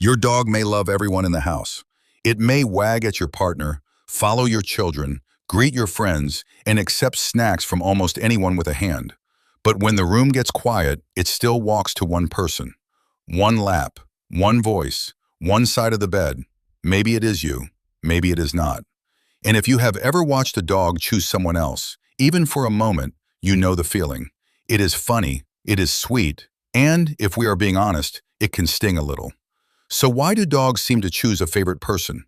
Your dog may love everyone in the house. It may wag at your partner, follow your children, greet your friends, and accept snacks from almost anyone with a hand. But when the room gets quiet, it still walks to one person. One lap, one voice, one side of the bed. Maybe it is you, maybe it is not. And if you have ever watched a dog choose someone else, even for a moment, you know the feeling. It is funny, it is sweet, and, if we are being honest, it can sting a little. So why do dogs seem to choose a favorite person?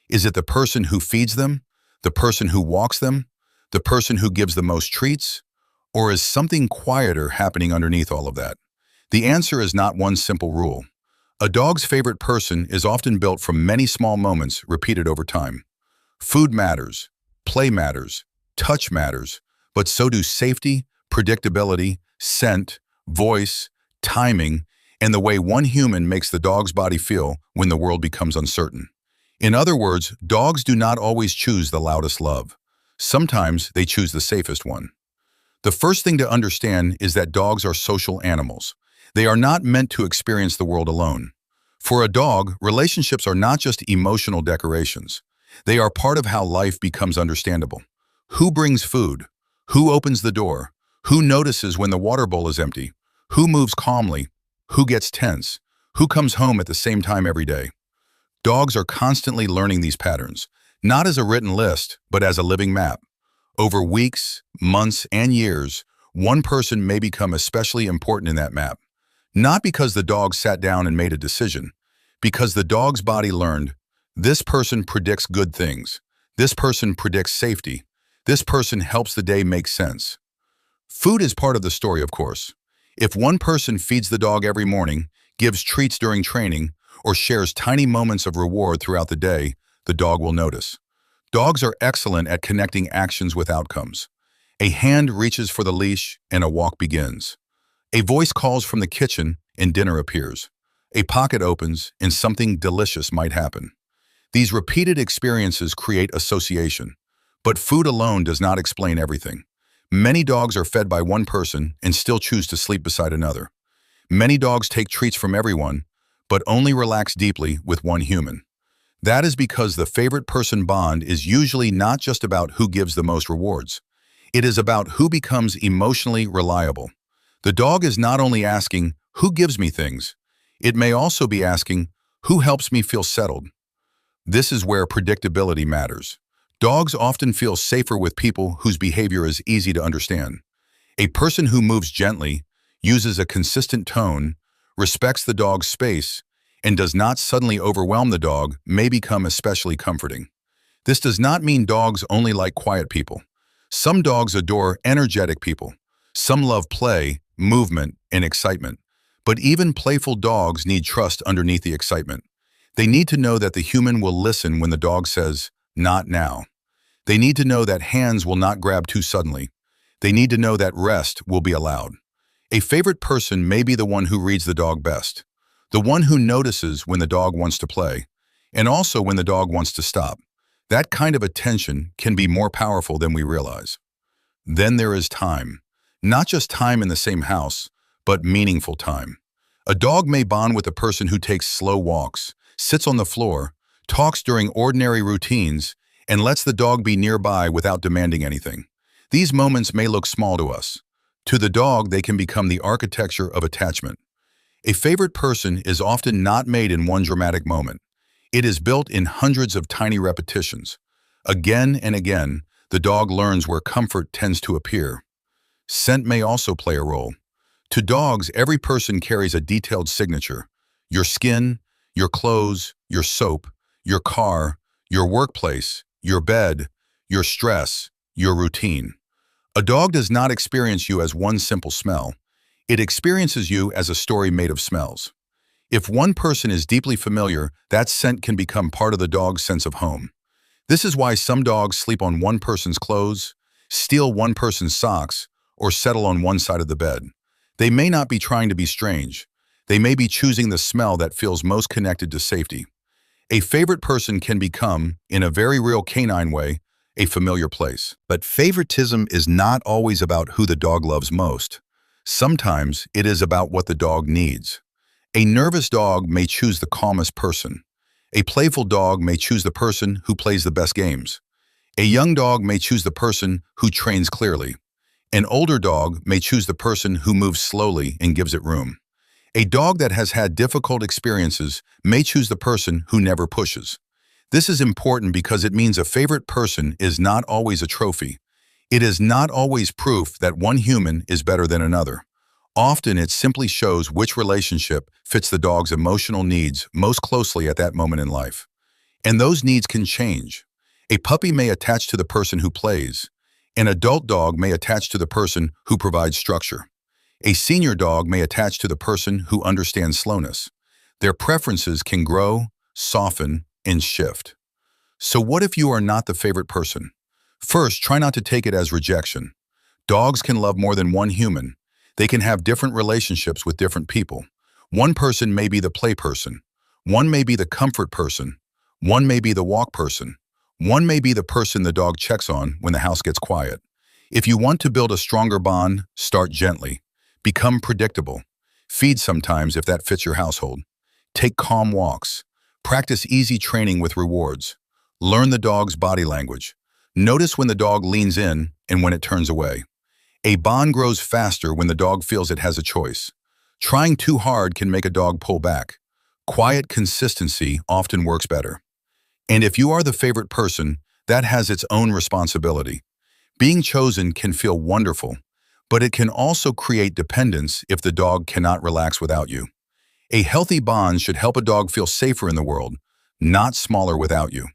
Is it the person who feeds them? The person who walks them? The person who gives the most treats? Or is something quieter happening underneath all of that? The answer is not one simple rule. A dog's favorite person is often built from many small moments repeated over time. Food matters, play matters, touch matters, but so do safety, predictability, scent, voice, timing, and the way one human makes the dog's body feel when the world becomes uncertain. In other words, dogs do not always choose the loudest love. Sometimes they choose the safest one. The first thing to understand is that dogs are social animals. They are not meant to experience the world alone. For a dog, relationships are not just emotional decorations. They are part of how life becomes understandable. Who brings food? Who opens the door? Who notices when the water bowl is empty? Who moves calmly? Who gets tense? Who comes home at the same time every day? Dogs are constantly learning these patterns, not as a written list, but as a living map. Over weeks, months, and years, one person may become especially important in that map. Not because the dog sat down and made a decision, because the dog's body learned, this person predicts good things, this person predicts safety, this person helps the day make sense. Food is part of the story, of course. If one person feeds the dog every morning, gives treats during training, or shares tiny moments of reward throughout the day, the dog will notice. Dogs are excellent at connecting actions with outcomes. A hand reaches for the leash and a walk begins. A voice calls from the kitchen and dinner appears. A pocket opens and something delicious might happen. These repeated experiences create association. But food alone does not explain everything. Many dogs are fed by one person and still choose to sleep beside another. Many dogs take treats from everyone, but only relax deeply with one human. That is because the favorite person bond is usually not just about who gives the most rewards. It is about who becomes emotionally reliable. The dog is not only asking, who gives me things? It may also be asking, who helps me feel settled? This is where predictability matters. Dogs often feel safer with people whose behavior is easy to understand. A person who moves gently, uses a consistent tone, respects the dog's space, and does not suddenly overwhelm the dog may become especially comforting. This does not mean dogs only like quiet people. Some dogs adore energetic people. Some love play, movement, and excitement. But even playful dogs need trust underneath the excitement. They need to know that the human will listen when the dog says, "Not now." They need to know that hands will not grab too suddenly. They need to know that rest will be allowed. A favorite person may be the one who reads the dog best, the one who notices when the dog wants to play, and also when the dog wants to stop. That kind of attention can be more powerful than we realize. Then there is time. Not just time in the same house, but meaningful time. A dog may bond with a person who takes slow walks, sits on the floor, talks during ordinary routines, and lets the dog be nearby without demanding anything. These moments may look small to us. To the dog, they can become the architecture of attachment. A favorite person is often not made in one dramatic moment. It is built in hundreds of tiny repetitions. Again and again, the dog learns where comfort tends to appear. Scent may also play a role. To dogs, every person carries a detailed signature. Your skin, your clothes, your soap, your car, your workplace, your bed, your stress, your routine. A dog does not experience you as one simple smell. It experiences you as a story made of smells. If one person is deeply familiar, that scent can become part of the dog's sense of home. This is why some dogs sleep on one person's clothes, steal one person's socks, or settle on one side of the bed. They may not be trying to be strange. They may be choosing the smell that feels most connected to safety. A favorite person can become, in a very real canine way, a familiar place. But favoritism is not always about who the dog loves most. Sometimes it is about what the dog needs. A nervous dog may choose the calmest person. A playful dog may choose the person who plays the best games. A young dog may choose the person who trains clearly. An older dog may choose the person who moves slowly and gives it room. A dog that has had difficult experiences may choose the person who never pushes. This is important because it means a favorite person is not always a trophy. It is not always proof that one human is better than another. Often it simply shows which relationship fits the dog's emotional needs most closely at that moment in life. And those needs can change. A puppy may attach to the person who plays. An adult dog may attach to the person who provides structure. A senior dog may attach to the person who understands slowness. Their preferences can grow, soften, and shift. So what if you are not the favorite person? First, try not to take it as rejection. Dogs can love more than one human. They can have different relationships with different people. One person may be the play person. One may be the comfort person. One may be the walk person. One may be the person the dog checks on when the house gets quiet. If you want to build a stronger bond, start gently. Become predictable. Feed sometimes if that fits your household. Take calm walks. Practice easy training with rewards. Learn the dog's body language. Notice when the dog leans in and when it turns away. A bond grows faster when the dog feels it has a choice. Trying too hard can make a dog pull back. Quiet consistency often works better. And if you are the favorite person, that has its own responsibility. Being chosen can feel wonderful, but it can also create dependence if the dog cannot relax without you. A healthy bond should help a dog feel safer in the world, not smaller without you.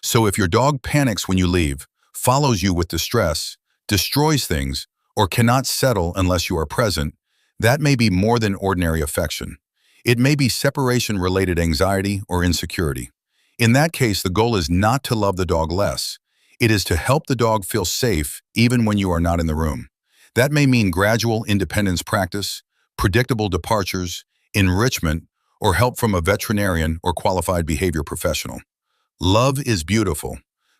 So if your dog panics when you leave, follows you with distress, destroys things, or cannot settle unless you are present, that may be more than ordinary affection. It may be separation-related anxiety or insecurity. In that case, the goal is not to love the dog less. It is to help the dog feel safe even when you are not in the room. That may mean gradual independence practice, predictable departures, enrichment, or help from a veterinarian or qualified behavior professional. Love is beautiful,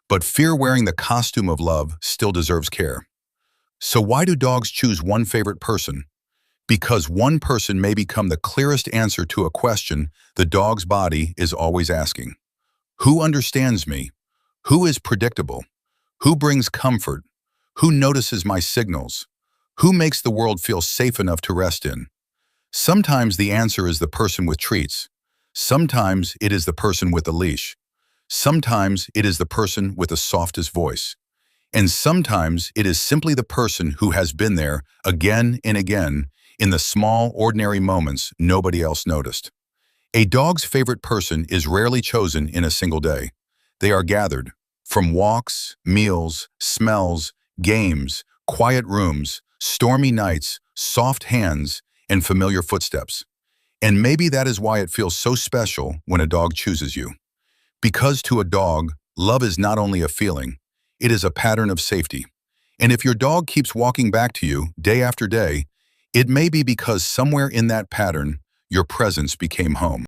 but fear wearing the costume of love still deserves care. So why do dogs choose one favorite person? Because one person may become the clearest answer to a question the dog's body is always asking. Who understands me? Who is predictable? Who brings comfort? Who notices my signals? Who makes the world feel safe enough to rest in? Sometimes the answer is the person with treats. Sometimes it is the person with the leash. Sometimes it is the person with the softest voice. And sometimes it is simply the person who has been there again and again in the small, ordinary moments nobody else noticed. A dog's favorite person is rarely chosen in a single day. They are gathered from walks, meals, smells, games, quiet rooms, stormy nights, soft hands, and familiar footsteps. And maybe that is why it feels so special when a dog chooses you. Because to a dog, love is not only a feeling, it is a pattern of safety. And if your dog keeps walking back to you day after day, it may be because somewhere in that pattern, your presence became home.